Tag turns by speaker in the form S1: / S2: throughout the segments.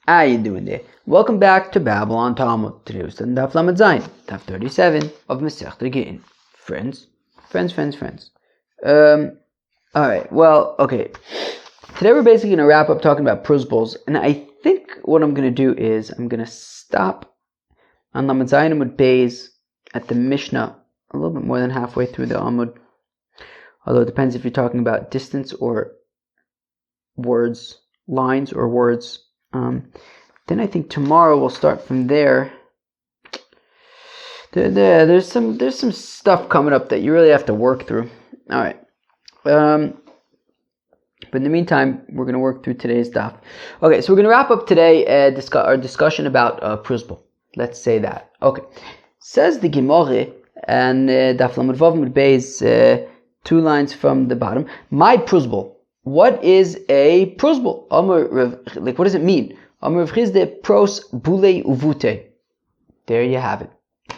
S1: How you doing there? Welcome back to Babylon Talmud. Today we're studying Daf Lamed Zayin, Daf 37 of Masechta Gittin. Friends. Alright, well, okay. Today we're basically going to wrap up talking about prosbos, and I think what I'm going to do is I'm going to stop on Lamed Zayin Amud Beis at the Mishnah a little bit more than halfway through the Amud, although it depends if you're talking about distance or words, lines or words. Then I think tomorrow we'll start from there. There's some stuff coming up that you really have to work through. All right. But in the meantime, we're going to work through today's daf. Okay, so we're going to wrap up today our discussion about prosbol. Let's say that. Okay. Says the Gemara and daf Lamed Vav Amud Beis, 2 lines from the bottom. My prosbol. What is a prosbol? Like, what does it mean? Amar Chisde pros bule uvute. There you have it.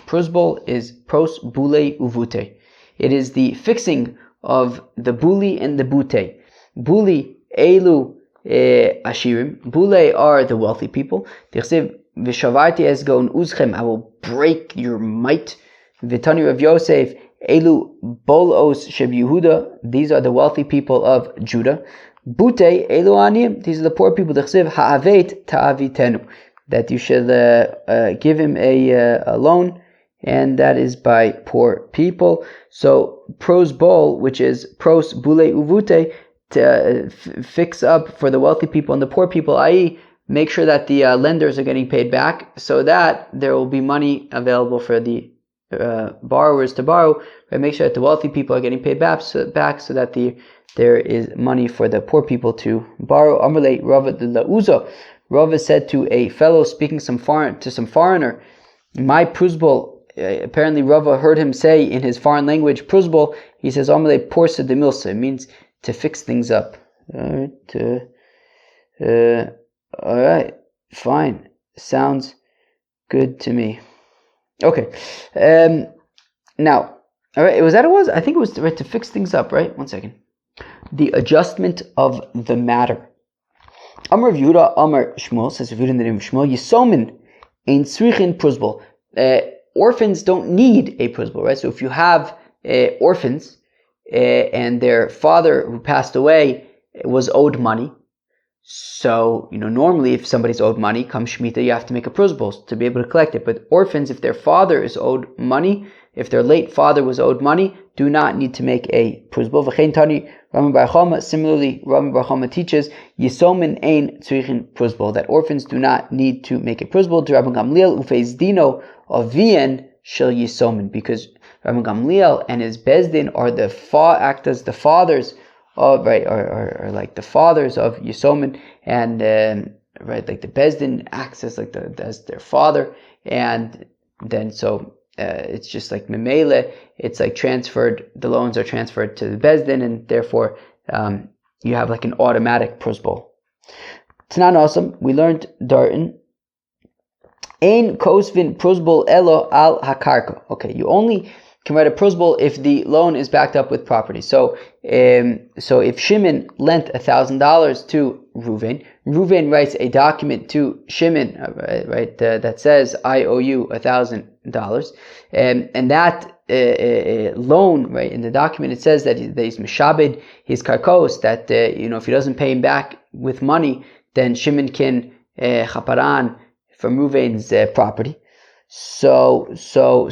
S1: Prosbol is pros bule uvute. It is the fixing of the buli and the bute. Buli elu ashirim. Bule are the wealthy people. Tichsev v'shavarti esgon uzchem. I will break your might. V'tani Rav Yosef. Elu bolos sheb Yehuda, these are the wealthy people of Judah. Bute elu aniyim, these are the poor people. D'chsev ha'avet ta'avitenu, that you should give him a loan, and that is by poor people. So prosbol, which is pros bule uvute, to fix up for the wealthy people and the poor people, i.e., make sure that the lenders are getting paid back, so that there will be money available for the borrowers to borrow, but make sure that the wealthy people are getting paid back so that there is money for the poor people to borrow. Amalei Rava de la Uzo. Rava said to a fellow speaking some foreigner, my prosbol. Apparently Rava heard him say in his foreign language prosbol. He says Amalei porsa de milsa. It means to fix things up. Alright, fine. Sounds good to me. Okay. Now, all right. Was that it was? I think it was right to fix things up. Right. 1 second. The adjustment of the matter. Amar Yehuda, Amar Shmuel, says Yehuda in the name of Shmuel. Yisomin ein tzrichin prosbol. Orphans don't need a prosbol, right? So if you have orphans and their father who passed away was owed money. So, normally if somebody's owed money, come Shemitah, you have to make a prosbol to be able to collect it. But orphans, if their father is owed money, if their late father was owed money, do not need to make a prosbol. V'chein tani Rami Bar Chama. Similarly, Rami Bar Chama teaches Yisomin ein tzrichin prosbol, that orphans do not need to make a prosbol. To Rabbi Gamliel ufeiz dino avien shel Yisomin, because Rabbi Gamliel and his bezdin are act as the fathers of, right, or like the fathers of Yisomin, and right, like the bezdin acts as as their father, and then so it's just like memele, it's like transferred. The loans are transferred to the bezdin, and therefore you have like an automatic prosbol. Tanan awesome. We learned Darton. Ein kosvin prosbol elo al hakarka. Okay, you only can write a prosbol if the loan is backed up with property. So if Shimon lent $1,000 to Reuven writes a document to Shimon, that says I owe you $1,000, and that loan, right, in the document it says that he's mishabed his karkos, that if he doesn't pay him back with money, then Shimon can chaparan from Reuven's property. So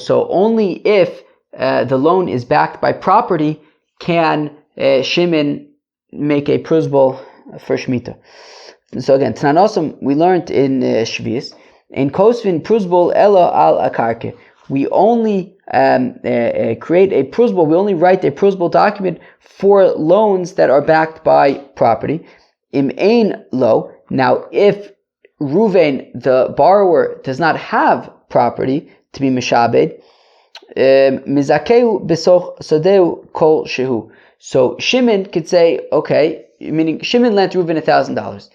S1: only if the loan is backed by property can Shimon make a prosbol for Shemitah. So again, Tanan Osam, we learned in Shvius, in Kosvin prosbol elo al akarke. We only create a prosbol, we only write a prosbol document for loans that are backed by property. Im ein lo. Now, if Reuven, the borrower, does not have property to be mishabed, mizakeu besoch sodeu kol shehu. So Shimon could say, okay, meaning Shimon lent Reuven $1,000.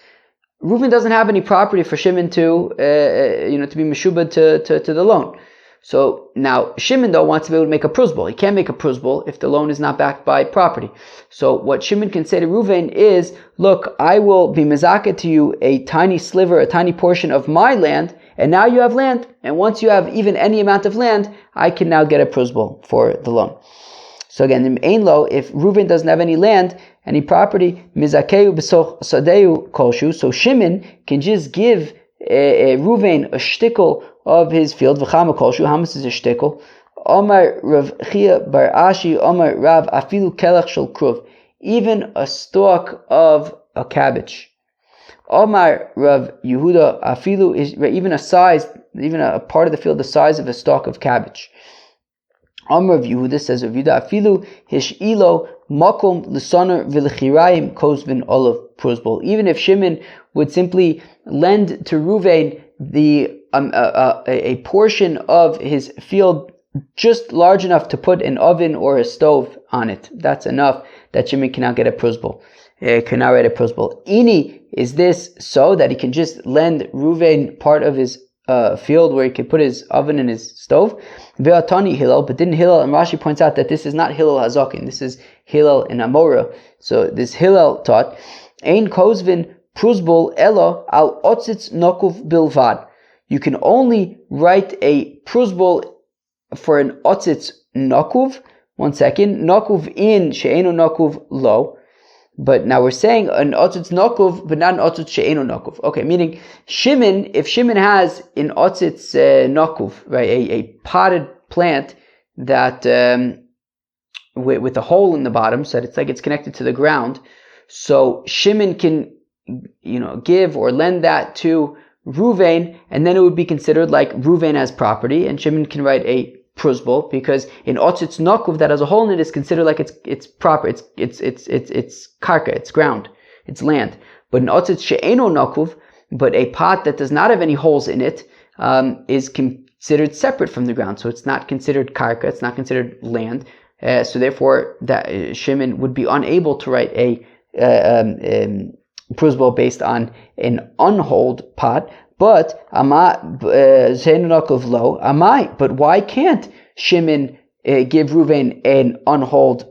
S1: Reuven doesn't have any property for Shimon to be meshubed to the loan. So now Shimon though wants to be able to make a prusbul. He can't make a prusbul if the loan is not backed by property. So what Shimon can say to Reuven is, look, I will be mezakeh to you a tiny sliver, a tiny portion of my land, and now you have land. And once you have even any amount of land, I can now get a prusbul for the loan. So again, in Ein Lo, if Reuven doesn't have any land, any property, mizakeu b'soch sadeu kolshu, so Shimon can just give Reuven a shtickle of his field, v'chama kolshu, how much is a shtickle? Omar Rav Chia bar Ashi, Omar Rav afilu kelach shel kruv, even a stalk of a cabbage. Omar Rav Yehuda afilu is even a size, even a part of the field the size of a stalk of cabbage. Amr of Yehuda says of Yehuda afilu hishilo makom l'soner v'lechirayim kozvin olav prusbul. Even if Shimon would simply lend to Reuven a portion of his field just large enough to put an oven or a stove on it, that's enough that Shimon cannot get a prusbul. Cannot get a prusbul. Ini, is this so that he can just lend Reuven part of his field where he could put his oven and his stove? Ve'atani Hillel, but didn't Hillel, and Rashi points out that this is not Hillel Hazakin, this is Hillel in Amora. So this Hillel taught, Ein kozvin prusbul elo al otzitz nokuv bilvad. You can only write a prusbul for an otzitz nokuv. One second, nokuv in she'enu nokuv lo. But now we're saying an otzitz nokuv, but not an otzitz she'enu nokuv. Okay, meaning Shimon, if Shimon has an otzitz nokuv, right, a potted plant that with a hole in the bottom, so that it's like it's connected to the ground. So Shimon can, give or lend that to Reuven, and then it would be considered like Reuven has property, and Shimon can write a prusbul, because in otzitz nokuv that has a hole in it is considered like it's proper, it's karka, it's ground, it's land. But in otzitz she'eno nokuv, but a pot that does not have any holes in it, is considered separate from the ground, so it's not considered karka, it's not considered land. So therefore, that Shimon would be unable to write a prusbul based on an unholed pot. But but why can't Shimon give Reuven an unholed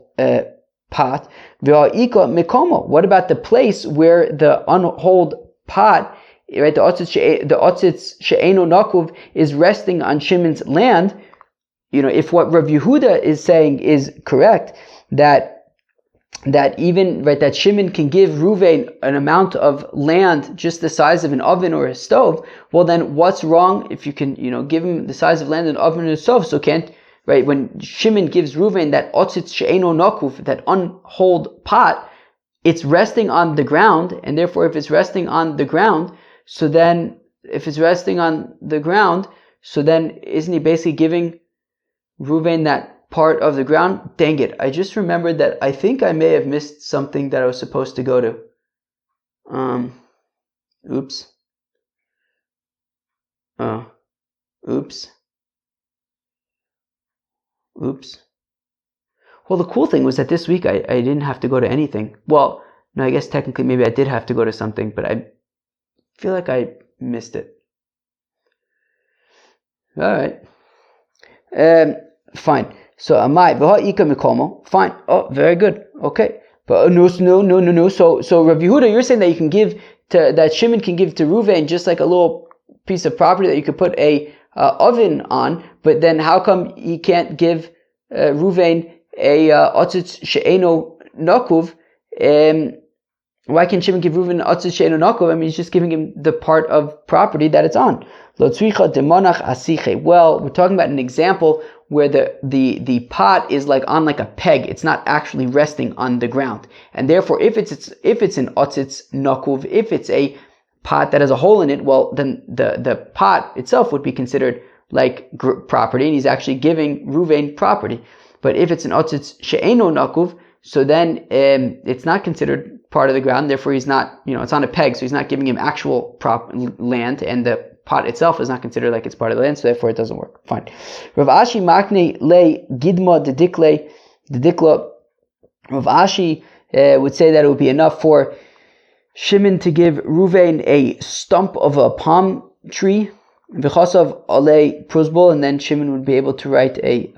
S1: pot? What about the place where the unholed pot, right, the otzitz she'eno nokuv, is resting on Shimon's land? If what Rav Yehuda is saying is correct, that even, right, that Shimon can give Reuven an amount of land just the size of an oven or a stove, well then what's wrong if you can, give him the size of land, an oven or a stove? So can't, right, when Shimon gives Reuven that otzitz she'eno nokuv, that unholed pot, it's resting on the ground, and therefore if it's resting on the ground, so then isn't he basically giving Reuven that part of the ground? Dang it, I just remembered that I think I may have missed something that I was supposed to go to. Oops. Well, the cool thing was that this week I didn't have to go to anything. Well, no, I guess technically maybe I did have to go to something, but I feel like I missed it. Alright. Fine. So amai v'ha'ika mikomo. Fine. Oh, very good. Okay. But no. So Rav Yehuda, you're saying that you can that Shimon can give to Reuven just like a little piece of property that you could put a oven on. But then how come he can't give Reuven a otzitz she'eno nokuv? Why can't Shimon give Reuven otzitz she'eno nokuv? I mean, he's just giving him the part of property that it's on. Well, we're talking about an example where the pot is like on like a peg. It's not actually resting on the ground. And therefore, if it's an otzitz nokuv, if it's a pot that has a hole in it, well, then the pot itself would be considered like property, and he's actually giving Reuven property. But if it's an otzitz she'eno nokuv, so then it's not considered part of the ground. Therefore, he's not, it's on a peg, so he's not giving him actual land, and the pot itself is not considered like it's part of the land, so therefore it doesn't work. Fine. Rav Ashi makne le gidma dedikla. Rav Ashi would say that it would be enough for Shimon to give Reuven a stump of a palm tree, V'chasav alei pruzbul, and then Shimon would be able to write a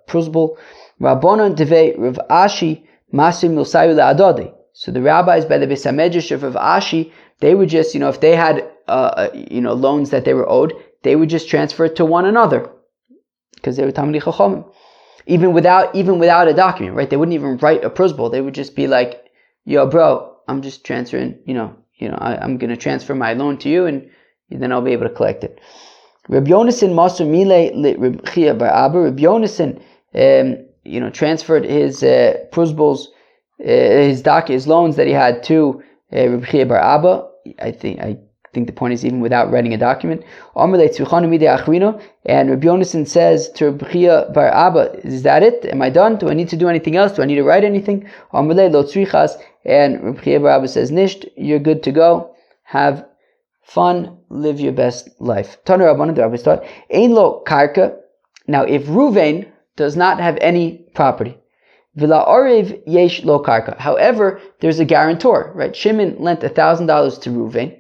S1: pruzbul. Rabbanon devei Rav Ashi masim milsayu le'adodi. So the rabbis by the Beis HaMedrash of Rav Ashi, they would just, if they had, loans that they were owed, they would just transfer it to one another, because they were Talmidei Chachamim. Even without a document, right? They wouldn't even write a pruzbul. They would just be like, "Yo, bro, I'm just transferring. I'm going to transfer my loan to you, and then I'll be able to collect it." Reb Yonasan Maser Mile Reb Chia Bar Abba. Reb Yonasan, transferred his pruzbuls, his loans that he had to Reb Chia Bar Abba. I think the point is even without writing a document. And Reb Yonasan says to Reb Chia Bar Abba, "Is that it? Am I done? Do I need to do anything else? Do I need to write anything?" And Reb Chia Bar Abba says, "Nisht, you're good to go. Have fun, live your best life." Tanu Rabbanan, the rabbis taught, "Ein lo karka." Now, if Ruvain does not have any property, v'la orev yesh lo karka. However, there's a guarantor, right? Shimon lent $1,000 to Ruvain.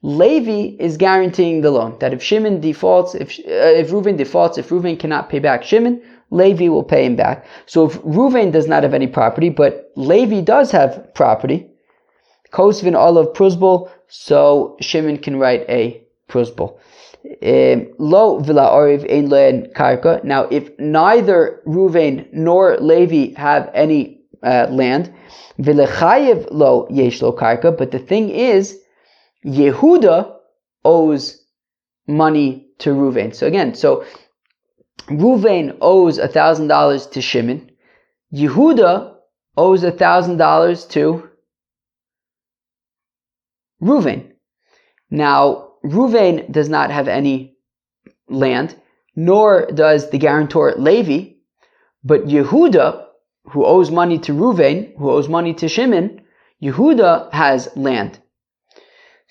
S1: Levi is guaranteeing the loan. That if Shimon defaults, if Ruvain defaults, if Ruvain cannot pay back Shimon, Levi will pay him back. So if Ruvain does not have any property, but Levi does have property, Kosvin olav pruzbul, so Shimon can write a pruzbul. Lo v'la oriv ein len karka. Now, if neither Ruvain nor Levi have any land, v'lechayev lo yesh lo karka. But the thing is, Yehuda owes money to Ruvain. So again, Ruvain owes $1,000 to Shimon. Yehuda owes $1,000 to Ruvain. Now, Ruvain does not have any land, nor does the guarantor Levi, but Yehuda, who owes money to Ruvain, who owes money to Shimon, Yehuda has land.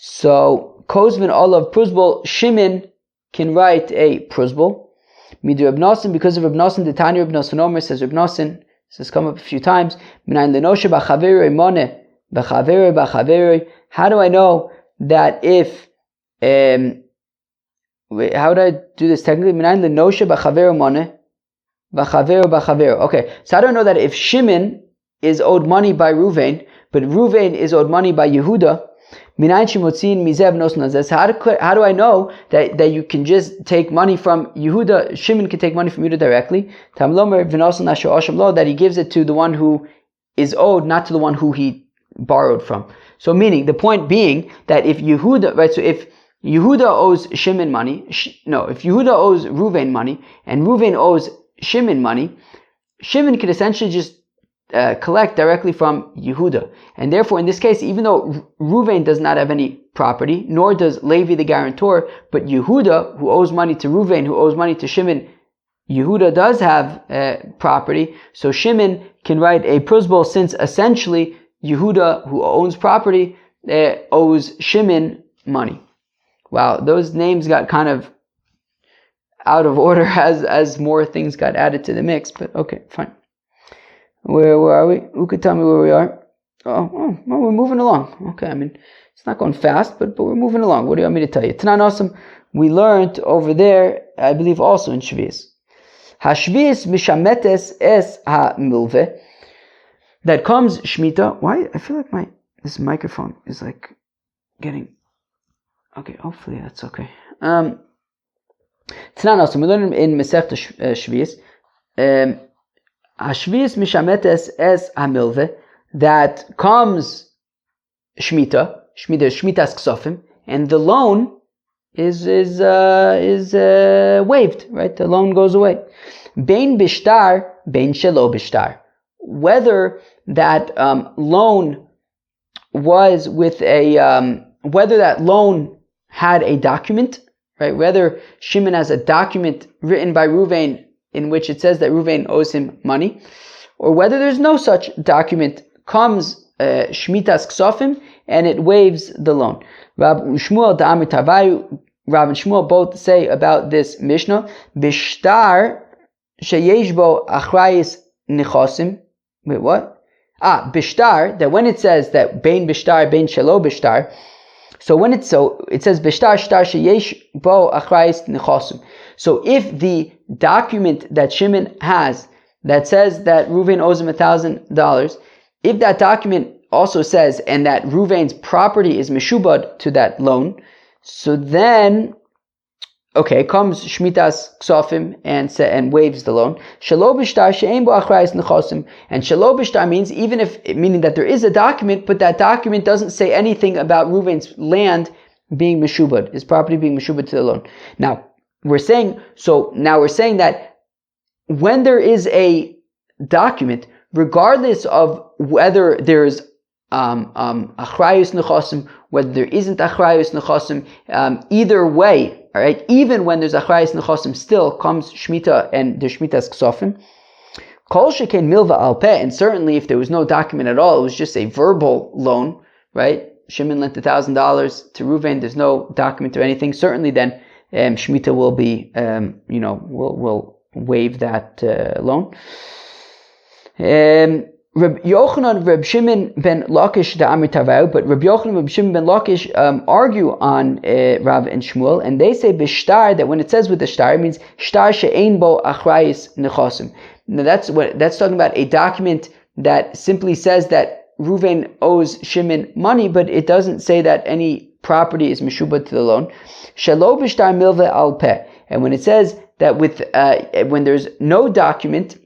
S1: So, Kozvin olav pruzbul, Shimon can write a pruzbul. Midu Reb Nosson, because of Reb Nosson, the Tanya Reb Nosson Omer says Reb Nosson, this has come up a few times, Minayin lenoshe b'chaverei moneh, b'chaverei. How do I know that if, how would I do this technically? Minayin lenoshe b'chaverei moneh, b'chaverei. Okay, so I don't know that if Shimon is owed money by Ruvain, but Ruvain is owed money by Yehuda, how do I know that you can just take money from Yehuda? Shimon can take money from Yehuda directly. That he gives it to the one who is owed, not to the one who he borrowed from. So meaning, the point being that if Yehuda, right, so if Yehuda owes Shimon money, if Yehuda owes Ruvain money, and Ruvain owes Shimon money, Shimon could essentially just collect directly from Yehuda. And therefore, in this case, even though Ruvain does not have any property, nor does Levi the guarantor, but Yehuda, who owes money to Ruvain, who owes money to Shimon, Yehuda does have property, so Shimon can write a pruzbul, since essentially Yehuda, who owns property, owes Shimon money. Wow, those names got kind of out of order as more things got added to the mix, but okay, fine. Where are we? Who could tell me where we are? Well, we're moving along. Okay, I mean, it's not going fast, but we're moving along. What do you want me to tell you? Tanan Osam, we learned over there, I believe also in Shvius. Hashvius mishametes es ha-milve. That comes Shemitah. Why? I feel like this microphone is like getting... Okay, hopefully that's okay. Tanan Osam, we learned in Masechta Shvius. Hashvius mishametes es hamilve, that comes Shemitah Shmitas Ksofim, and the loan is waived, right? The loan goes away. Bein bishtar, bein shelo bishtar. Whether that loan was with whether that loan had a document, right? Whether Shimon has a document written by Ruvain in which it says that Ruvain owes him money, or whether there's no such document, comes Shmitas Ksofim, and it waives the loan. Rav and Shmuel both say about this Mishnah, Bishtar sheyesh bo achrayis nichosim. Wait, what? Bishtar, that when it says that bein bishtar, bein shelo bishtar, So when it says b'shtar shtar sheyesh bo achrayis nechosim. So if the document that Shimon has that says that Reuven owes him $1,000, if that document also says and that Reuven's property is meshubad to that loan, so then comes Shmitas Ksofim and waives the loan. Shelo b'shtar she'ein bo achrayis nechosim. And shelo b'shtar means meaning that there is a document, but that document doesn't say anything about Reuven's land being meshubad, his property being meshubad to the loan. Now we're saying that when there is a document, regardless of whether there's achrayus nechosim, whether there isn't achrayus nechosim, either way, all right, even when there's achrayus nechosim, still comes shmita and there's shmitas ksofim. Kol sheken milva al peh, and certainly if there was no document at all, it was just a verbal loan, right? Shimon lent $1,000 to Reuven. There's no document or anything. Certainly, then shmita will be, will waive that loan. Reb Yochanan, Reb Shimon ben Lakish the Amir Tavau, but Reb Yochanan and Reb Shimon ben Lakish argue on Rav and Shmuel, and they say b'shtar, that when it says with the shtar, it means shtar she'ein bo achrayis nechosim. Now that's talking about a document that simply says that Reuven owes Shimon money, but it doesn't say that any property is meshubad to the loan. Shelo b'shtar milva al peh, and when it says that when there's no document,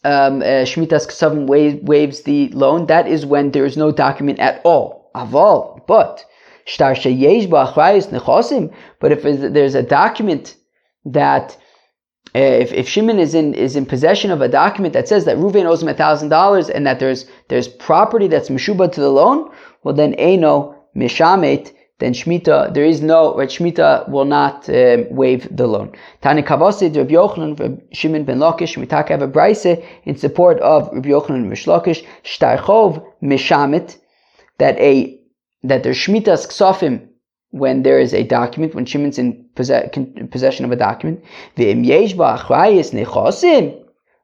S1: Shmitas Ksavim waives the loan. That is when there is no document at all. Aval, but shtar sheyesh ba'achrayis nechosim. But if there's a document that, if Shimon is in possession of a document that says that Reuven owes him $1,000 and that there's property that's meshubad to the loan, well then eino mishamet. Then Shemitah, Shemitah will not waive the loan. Tani Kavasid, Rabbi Yochanan, Rabbi Shimon ben Lakish, Mitaka have a brayse in support of Rabbi Yochanan and Rish Lakish, Shtarchov Mishamit, that there's Shmitas Ksofim when there is a document, when Shimon's in possession of a document. V'im yesh ba'achrayis nechosim.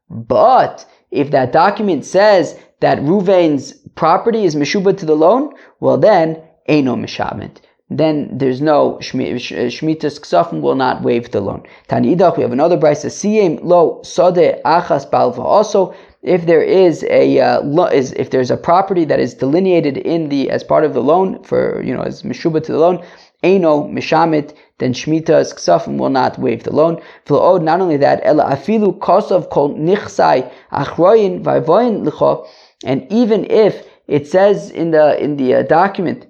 S1: But if that document says that Reuven's property is meshubad to the loan, well then, Eino Mishamet. Then there's no Shmitas Ksafim will not waive the loan. Tani Idach, we have another brayse. Siyem lo sode achas balva. Also, if there is if there's a property that is delineated as part of the loan as Meshubah to the loan, Eino Mishamet, then Shmitas Ksafim will not waive the loan. Not only that, Ela afilu kosav kol nichsai achroyin vayvoyin licho, and even if it says in the document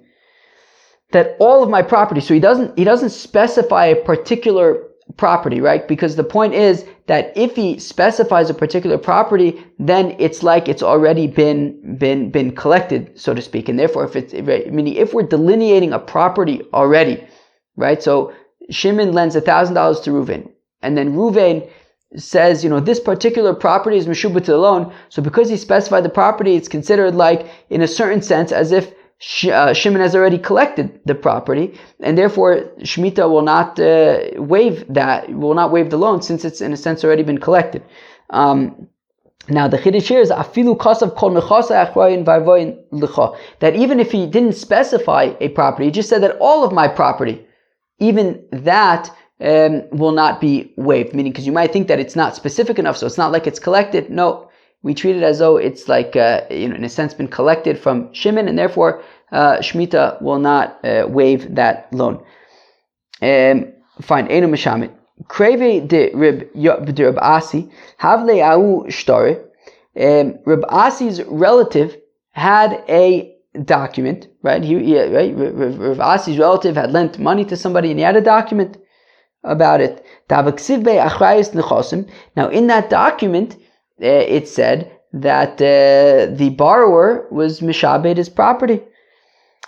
S1: that all of my property, so he doesn't specify a particular property, right? Because the point is that if he specifies a particular property, then it's like it's already been collected, so to speak. And therefore, if we're delineating a property already, right? So Shimon lends $1,000 to Reuven, and then Reuven says, this particular property is meshubah to the loan. So because he specified the property, it's considered like, in a certain sense, as if Shimon has already collected the property, and therefore Shemitah will not waive the loan, since it's in a sense already been collected. Now the Chiddush here is afilu kasav kol nechasa achroyin vayvoyin licha, that even if he didn't specify a property, he just said that all of my property, even that will not be waived. Meaning, because you might think that it's not specific enough, so it's not like it's collected. No, we treat it as though it's like, in a sense, been collected from Shimon, and therefore Shemitah will not waive that loan. Fine, Eino Mishamit. Kreve de Reb Asi, Havle Au Shtore. Reb Asi's relative had a document, right? Reb Asi's relative had lent money to somebody, and he had a document about it. Now, in that document, it said that the borrower was mishabed his property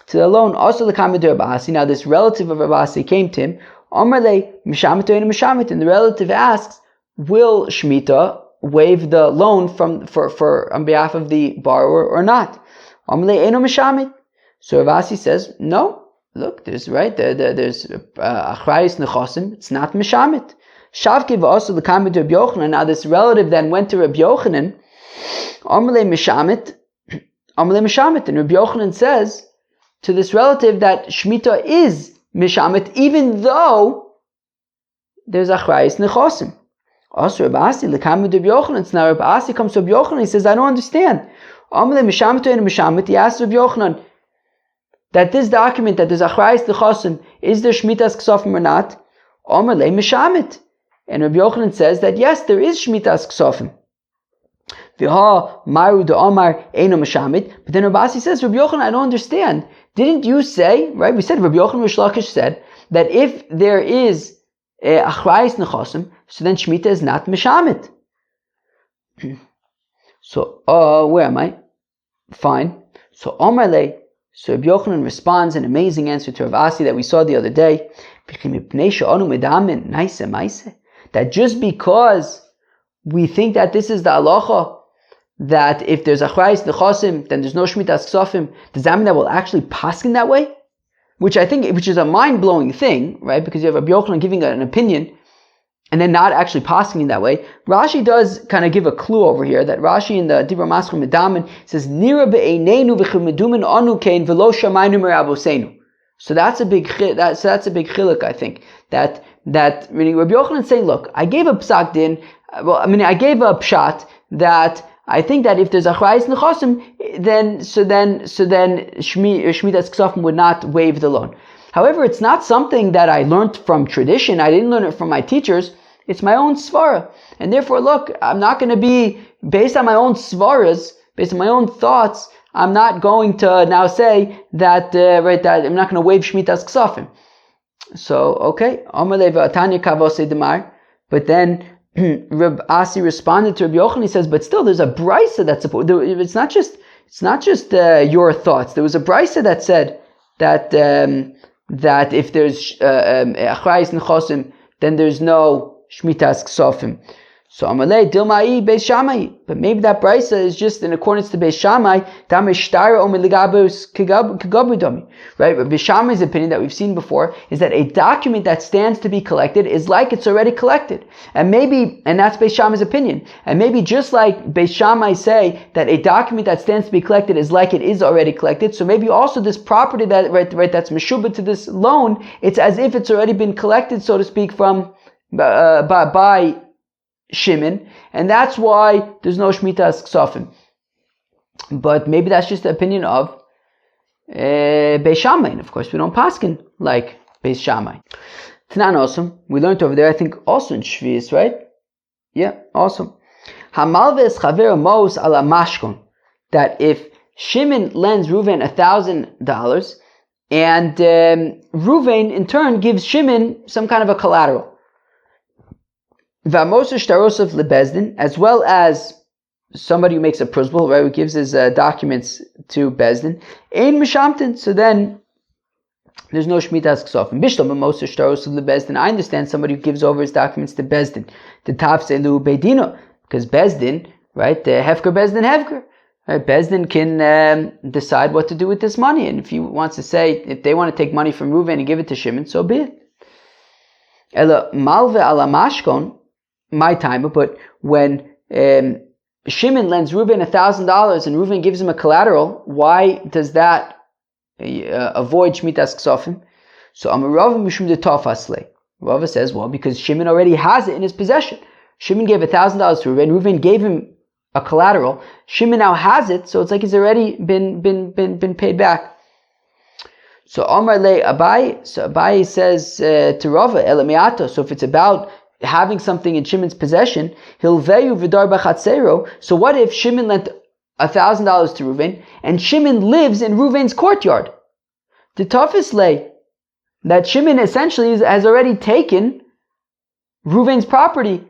S1: to the loan. Also, the comment of Reb Asi. Now, this relative of Reb Asi came to him. Omerle mishamet and mishamet, and the relative asks, "Will Shemitah waive the loan for on behalf of the borrower or not?" Omerle eno mishamet. So Reb Asi says, "No. Look, there's achrayis nechosim. It's not mishamet." Shavke also the comment of Reb Yochanan. Now this relative then went to Reb Yochanan. Amalei mishamet, and Reb Yochanan says to this relative that Shemitah is Mishamit, even though there's Achrayis Nechosim. Also, Rabbi Asi, L'kamu de Yochanan. Now Rabbi Asi comes to Rabbi Yochanan, he says, I don't understand. Amle Mishamit and Mishamit, he asks Rabbi Yochanan, that this document, that there's Achrayis Nechosim, is there Shemitah's Ksofim or not? Amle Mishamit. And Rabbi Yochanan says that yes, there is Shemitah's Ksofim. V'ha maru de Omar eino Mishamit. But then Rabbi Asi says, Rabbi Yochanan, I don't understand. Didn't you say, right? We said, Rabbi Yochanan Rish Lakish said, that if there is Achrayis Nechosim, so then Shemitah is not Mishamit. So, where am I? Fine. So, Omar le. So Rabbi Yochanan responds an amazing answer to Rav Asi that we saw the other day. That just because we think that this is the halacha, that if there's Achrayis Nechosim, then there's no Shemitah's Ksofim, does that mean that we'll actually paskin that way? Which is a mind-blowing thing, right? Because you have Rabbi Yochanan giving an opinion and then not actually pasking that way. Rashi does kind of give a clue over here, that Rashi in the Dibra Maschur Medamin says, Nira be'einenu v'chimedumin anu kein v'lo shamaynu merabosenu. So that's a big chiluk, I think. That meaning Rabbi Yochanan is saying, look, I gave a psak din, I gave a pshat that I think that if there's Achrayis Nechosim, then Shemitah's Ksofim would not waive the loan. However, it's not something that I learned from tradition. I didn't learn it from my teachers. It's my own svara. And therefore, look, I'm not going to be, based on my own svaras, based on my own thoughts, I'm not going to now say that, that I'm not going to waive Shemitah's Ksofim. So, okay. But then, Reb Asi responded to Rabbi Yochanan. He says, but still, there's a brisa that's supposed. It's not just your thoughts. There was a brisa that said that if there's Achrayis Nechosim, then there's no Shemitah's Ksofim. So Amalei Dilmai Beis Shammai, but maybe that brisa is just in accordance to Beis Shammai. Right? But Beis Shammai's opinion that we've seen before is that a document that stands to be collected is like it's already collected, and that's Beis Shammai's opinion. And maybe just like Beis Shammai say that a document that stands to be collected is like it is already collected, so maybe also this property that that's meshubah to this loan, it's as if it's already been collected, so to speak, from by Shimon, and that's why there's no Shemitah's Ksofim. But maybe that's just the opinion of Beis Shammai. And of course, we don't paskin like Beis Shammai. Tanan awesome. We learned over there, I think, also in Shvius, right? Yeah, awesome. Hamalves chaver mos ala mashkon. That if Shimon lends Reuven $1,000, and Reuven in turn gives Shimon some kind of a collateral. V'amoser shtarosov lebezdin, as well as somebody who makes a prusbul, right, who gives his documents to Bezdin, ein mishamtin, so then there's no Shemitah's Ksofim. Bishlam amoser shtarosov lebezdin, I understand somebody who gives over his documents to Bezdin, the tafselu beidino, because Bezdin, right, the hefker Bezdin hefker, right, Bezdin can decide what to do with this money, and if he wants to say, if they want to take money from Reuven and give it to Shimon, so be it. Ela malve ala mashkon, my time, but when Shimon lends Reuven $1,000 and Reuven gives him a collateral, why does that avoid Shemitah's Ksofim? So Amarav Mishum de Tofasle. Rava says, well, because Shimon already has it in his possession. Shimon gave $1,000 to Reuven. Reuven gave him a collateral. Shimon now has it, so it's like he's already been paid back. So Omar le Abai. So Abai says to Rava, Elamiato. So if it's about having something in Shimon's possession, Hilveyu v'dar b'chatzero. So what if Shimon lent $1,000 to Reuven, and Shimon lives in Reuven's courtyard? The toughest lay that Shimon essentially has already taken Reuven's property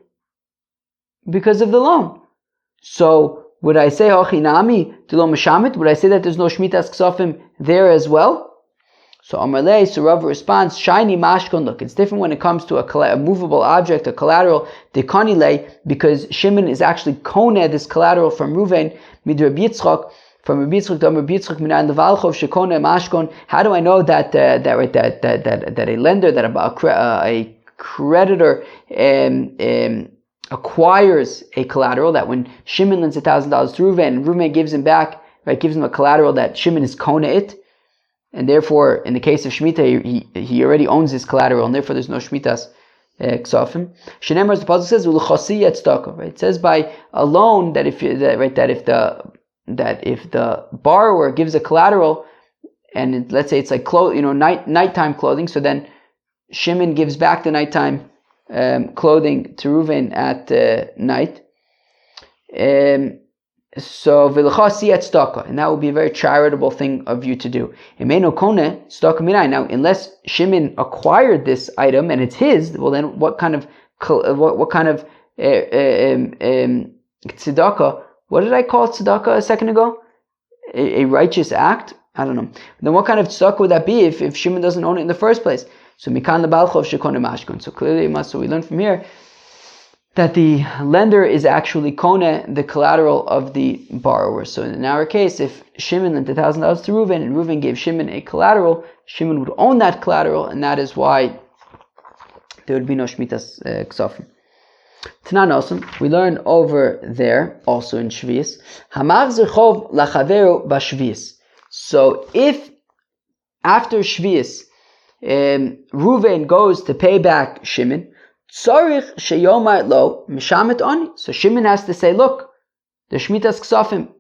S1: because of the loan. So would I say Hochinami to lo Meshamit? Would I say that there's no Shemitah's Ksofim there as well? So Amarle, so Rav responds, Shiny Mashkon, look, it's different when it comes to a movable object, a collateral, Dekonile, because Shimon is actually koneh this collateral from Reuven, mid Rabbi Yitzchak, from Rabbi Yitzchak to Rabbi Yitzchak minan levalchov shekoneh mashkon. How do I know that a lender, that a creditor acquires a collateral, that when Shimon lends $1,000 to Reuven, and Reuven gives him back, right, gives him a collateral that Shimon is koneh it? and therefore, in the case of Shemitah, he already owns his collateral, and therefore there's no Shemitah's Ksafim. Shenemar, as the pasuk says, "Ulchasi tzedakah." Right? It says by a loan that if the borrower gives a collateral, and let's say it's like nighttime clothing, so then Shimon gives back the nighttime clothing to Reuven at night. So v'lechasi tzedakah, and that will be a very charitable thing of you to do. Now, unless Shimon acquired this item and it's his, well then what kind of tzedakah? What did I call tzedakah a second ago? A righteous act? I don't know. Then what kind of tzedakah would that be if Shimon doesn't own it in the first place? So mikan lebalchov shekone mashkon. So clearly, so we learn from here that the lender is actually kone, the collateral of the borrower. So in our case, if Shimon lent $1,000 to Reuven and Reuven gave Shimon a collateral, Shimon would own that collateral, and that is why there would be no Shemitah's Ksafim. Tanan also, we learn over there, also in Shvius, Hamachzir chov lachaveru b'Shvius. So if after Shvius, Reuven goes to pay back Shimon, Tzarich sheyomar lo mishamet ani. So Shimon has to say, look, the Shemitah's Ksafim,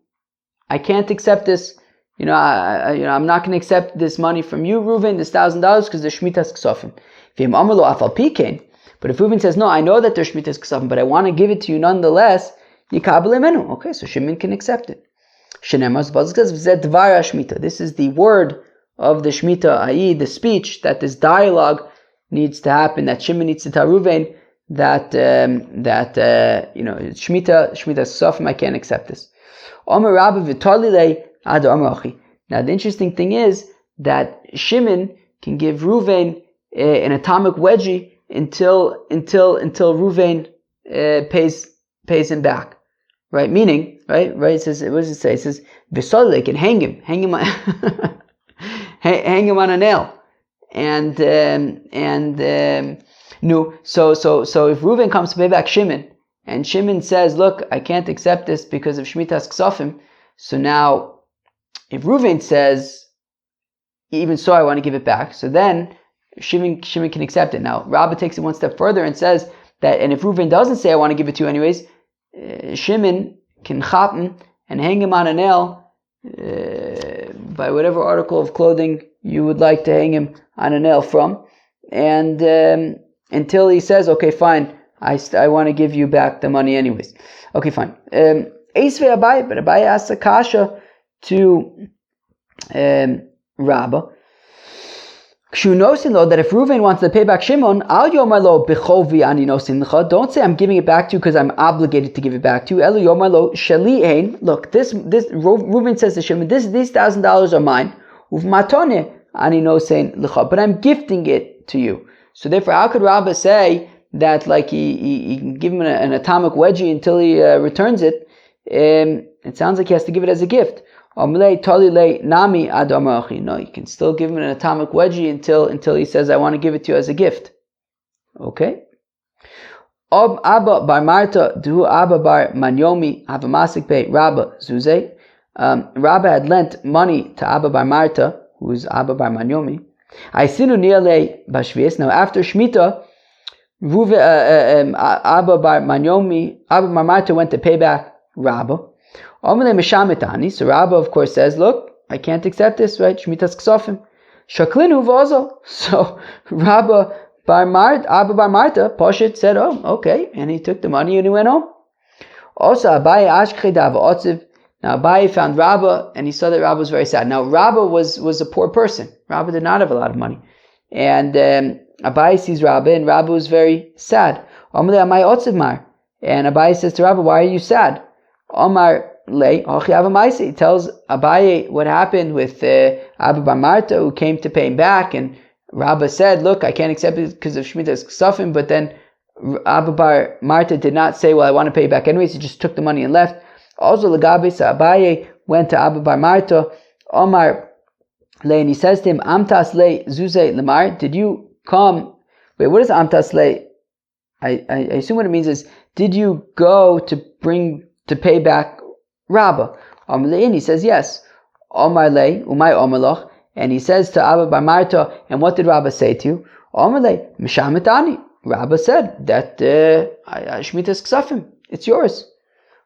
S1: I can't accept this. I'm not going to accept this money from you, Reuven, this $1,000, because the Shemitah's Ksafim. But if Reuven says, no, I know that there's Shemitah's Ksafim, but I want to give it to you nonetheless, yikabel emenu. Okay, so Shimon can accept it. This is the word of the Shemitah, i.e. the speech, that this dialogue needs to happen, that Shimon needs to tell Reuven that Shemitah's Ksafim, I can't accept this. Now the interesting thing is that Shimon can give Reuven an atomic wedgie until Reuven pays him back, right? Meaning, right? It says, what does it say? It says V'solile can hang him on hang him on a nail, and so if Reuven comes to pay back Shimon, and Shimon says, look, I can't accept this because of Shemitah's Ksafim. So now, if Reuven says, even so, I want to give it back, so then Shimon can accept it. Now, Rabbah takes it one step further and says that, and if Reuven doesn't say, I want to give it to you anyways, Shimon can chop him and hang him on a nail by whatever article of clothing you would like to hang him on a nail from, and until he says, okay, fine, I want to give you back the money anyways. Okay, fine. Eisvei Abai, but Abai asks a kasha to Rabbah. That if Reuven wants to pay back Shimon, don't say I'm giving it back to you because I'm obligated to give it back to you. Look, this Reuven says to Shimon, these $1,000 are mine. But I'm gifting it to you. So therefore, how could Rabbah say that like he can give him an atomic wedgie until he returns it? It sounds like he has to give it as a gift. No, you can still give him an atomic wedgie until he says, I want to give it to you as a gift. Okay? Abba bar Marta, du Abba bar Manyomi, have a masik pay Rabba Zuze. Rabba had lent money to Abba bar Marta, who is Abba bar Manyomi. I sinu niale bashvies. Now after Shemitah, Abba bar Manyomi, Abba bar Marta went to pay back Rabba. So Rabbah, of course, says, look, I can't accept this, right? Shemitah's Ksafim. Shaklinu v'ozo. So Abba bar Marta, Poshet, said, oh, okay. And he took the money and he went home. Also, Abaye ashkeda v'otziv. Now Abaye found Rabbah and he saw that Rabbah was very sad. Now Rabbah was a poor person. Rabbah did not have a lot of money. And Abaye sees Rabbah and Rabbah was very sad. And Abaye says to Rabbah, why are you sad? Omar he tells Abaye what happened with Abba bar Marta, who came to pay him back, and Rabbah said, look, I can't accept it because of Shemitah's Ksafim, but then Abba bar Marta did not say, well, I want to pay you back anyways, he just took the money and left. Also, Lagabis Abaye went to Abba bar Marta, Omar le, and he says to him, Amtas le zuze lemar, did you come, wait, what is Amtas le? I assume what it means is, did you go to pay back Rabbah? And he says, yes. Omar le, umay omalach. and he says to Abba Bar Marta, and what did Rabba say to you? Omerle, Mishametani. Rabba said that Shmitas Ksafim, it's yours.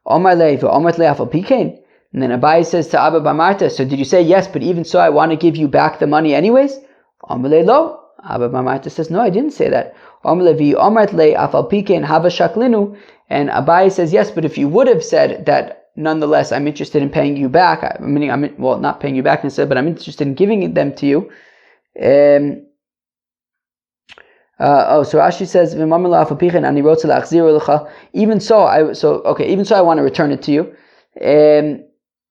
S1: Omerle, Omerle Afal Pikain. And then Abai says to Abba Bar Marta, so did you say yes, but even so I want to give you back the money anyways? Omerle lo. Abba Bar Marta says, no, I didn't say that. Omerle vi Omerle Afal Pikain Hava Shaklinu. And Abai says, yes, but if you would have said that, nonetheless, I'm interested in paying you back, well, not paying you back necessarily, but I'm interested in giving them to you. So Rashi says, even so, I want to return it to you.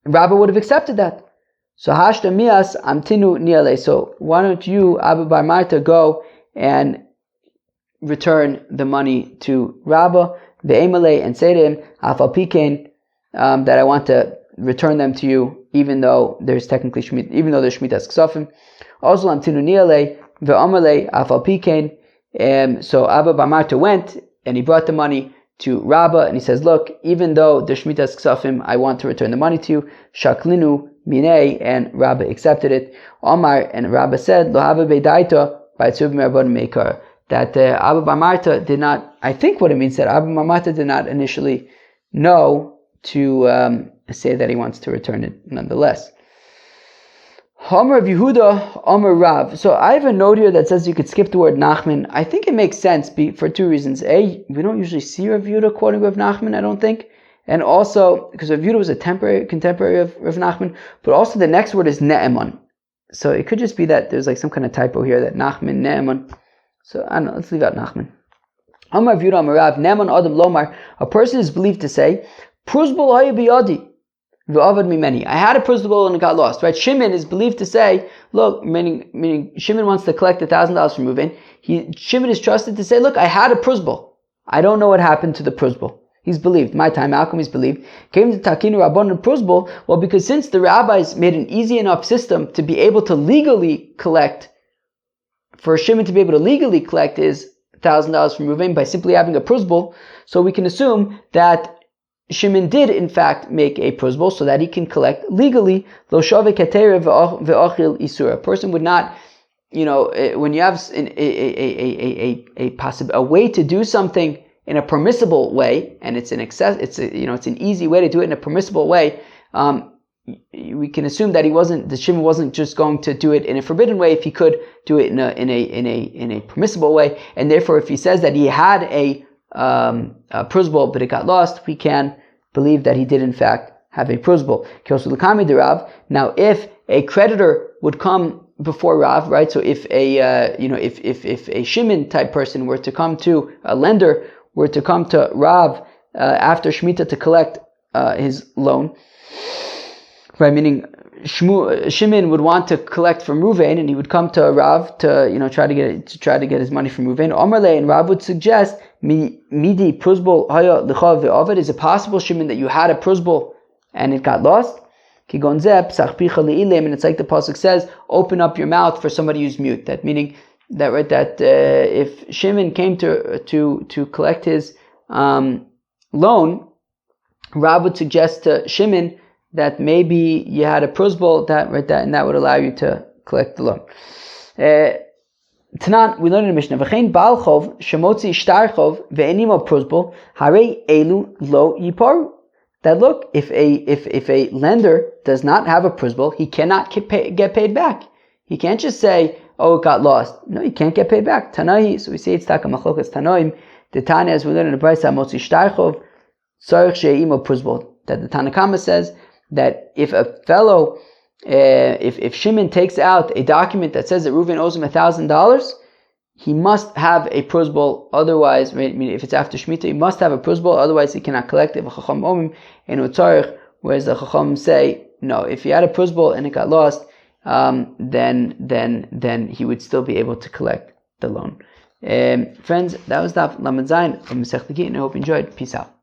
S1: Rabba would have accepted that. So Hashta Mias Amtinu Niale. So why don't you, Abba Bar Marta, go and return the money to Rabba, the Emale, and say to him, Afal Pikain, that I want to return them to you, even though there's technically even though there's Shmitas Ksafim. Also Amtinu Niale, the Amale, Afal Pikain. So Abba Bar Marta went and he brought the money to Rabba and he says, look, even though there's Shmitas Ksafim, I want to return the money to you. Shaklinu Minei, and Rabba accepted it. Omar, and Rabba said, Lo hava beidaita ba'etzuv merabon meikar. That Abba Bar Marta did not, I think what it means that Abba Bar Marta did not initially know to say that he wants to return it nonetheless. Homer of Yehuda, Omer Rav. So I have a note here that says you could skip the word Nachman. I think it makes sense for two reasons. A, we don't usually see Rav Yehuda quoting Rav Nachman, I don't think. And also, because Rav Yehuda was a contemporary of Rav Nachman, but also the next word is Ne'eman. So it could just be that there's like some kind of typo here, that Nachman, Ne'eman. So I don't know, let's leave out Nachman. Amar Rav Yehuda, Amar Rav, Ne'eman Adam Lomar, a person is believed to say, Pruzbul haya biyadi. I had a pruzbul and it got lost, right? Shimon is believed to say, look, meaning Shimon wants to collect $1,000 from Reuven. Shimon is trusted to say, look, I had a pruzbul. I don't know what happened to the pruzbul. He's believed. My time, how come he's believed? Came to Takinu Rabbon and pruzbul. Well, because since the rabbis made an easy enough system to be able to legally collect, for Shimon to be able to legally collect his $1,000 from Reuven by simply having a pruzbul, so we can assume that Shimon did, in fact, make a pruzbul so that he can collect legally. Lo shave ketera ve'ochil isura. A person would not, when you have a way to do something in a permissible way, and it's an easy way to do it in a permissible way. We can assume that Shimon wasn't just going to do it in a forbidden way if he could do it in a permissible way, and therefore, if he says that he had a pruzbul, but it got lost, we can believe that he did in fact have a pruzbul. Now, if a creditor would come before Rav, right? So if if a Shimon type person were to come to a lender, were to come to Rav after Shemitah to collect his loan, right? Meaning Shimon would want to collect from Reuven, and he would come to Rav to try to get his money from Reuven. Omerle, and Rav would suggest, Midi pruzbul haya l'cha ve'avad. Is it possible, Shimon, that you had a pruzbul and it got lost? Kigon zeh psach picha le'ilim, and it's like the pasuk says, open up your mouth for somebody who's mute. That meaning that if Shimon came to collect his loan, Rav would suggest to Shimon that maybe you had a pruzbul and that would allow you to collect the loan. Tanan, we learn in the Mishnah, V'chein ba'al chov shemotzi shtar chov ve'enimo pruzbul harei elu lo yiparu. That look, if a lender does not have a pruzbul, he cannot get paid back. He can't just say, oh, it got lost. No, he can't get paid back. Tanahi, so we say it's taka machlokas tanoim. The Tanya, as we learn in the Brisa, motzi shtar chov tzarich she'imo pruzbul. That the Tanakama says that if a fellow, if Shimon takes out a document that says that Reuven owes him $1,000, he must have a pruzbul. Otherwise, if it's after Shemitah, he must have a pruzbul. Otherwise, he cannot collect it. Whereas the Chacham say, no, if he had a pruzbul and it got lost, then he would still be able to collect the loan. Friends, that was Daf Lamed Zayin from Masechet Gittin. I hope you enjoyed. Peace out.